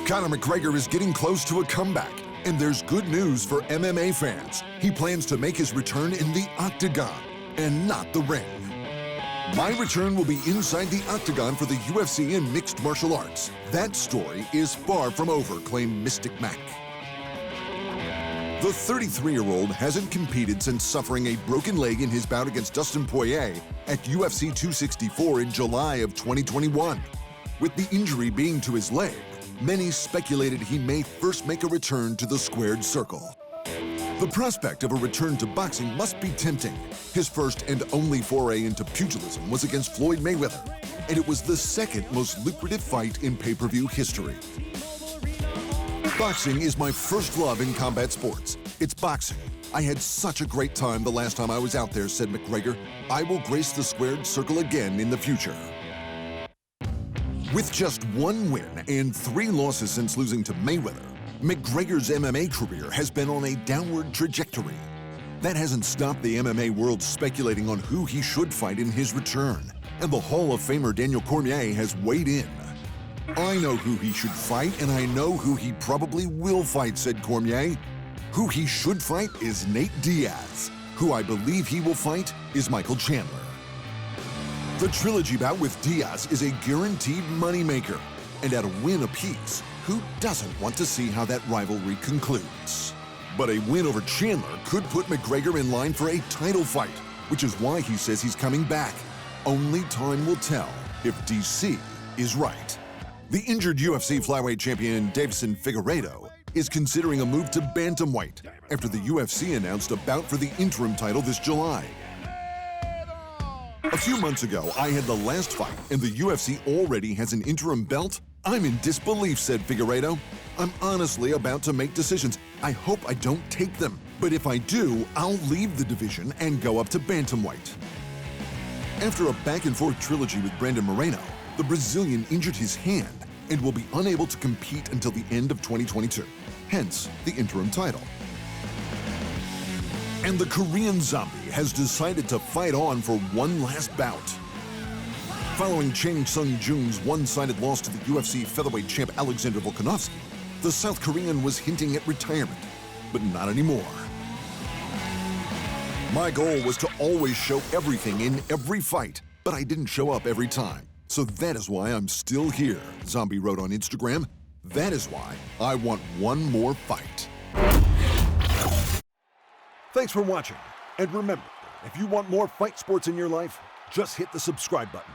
Conor McGregor is getting close to a comeback, and there's good news for MMA fans. He plans to make his return in the octagon, and not the ring. My return will be inside the octagon for the UFC and mixed martial arts. That story is far from over, claimed Mystic Mac. The 33-year-old hasn't competed since suffering a broken leg in his bout against Dustin Poirier at UFC 264 in July of 2021. With the injury being to his leg, many speculated he may first make a return to the squared circle. The prospect of a return to boxing must be tempting. His first and only foray into pugilism was against Floyd Mayweather, and it was the second most lucrative fight in pay-per-view history. Boxing is my first love in combat sports. It's boxing. I had such a great time the last time I was out there, said McGregor. I will grace the squared circle again in the future. With just one win and 3 losses since losing to Mayweather, McGregor's MMA career has been on a downward trajectory. That hasn't stopped the MMA world speculating on who he should fight in his return, and the Hall of Famer Daniel Cormier has weighed in. I know who he should fight, and I know who he probably will fight, said Cormier. Who he should fight is Nate Diaz. Who I believe he will fight is Michael Chandler. The trilogy bout with Diaz is a guaranteed moneymaker, and at a win apiece, who doesn't want to see how that rivalry concludes? But a win over Chandler could put McGregor in line for a title fight, which is why he says he's coming back. Only time will tell if DC is right. The injured UFC flyweight champion Deiveson Figueiredo is considering a move to bantamweight after the UFC announced a bout for the interim title this July. A few months ago, I had the last fight, and the UFC already has an interim belt? I'm in disbelief, said Figueiredo. I'm honestly about to make decisions. I hope I don't take them. But if I do, I'll leave the division and go up to bantamweight. After a back-and-forth trilogy with Brandon Moreno, the Brazilian injured his hand and will be unable to compete until the end of 2022, hence the interim title. And the Korean Zombie has decided to fight on for one last bout. Following Chang Sung-Joon's one-sided loss to the UFC featherweight champ Alexander Volkanovski, the South Korean was hinting at retirement, but not anymore. My goal was to always show everything in every fight, but I didn't show up every time. So that is why I'm still here, Zombie wrote on Instagram. That is why I want one more fight. Thanks for watching. And remember, if you want more fight sports in your life, just hit the subscribe button.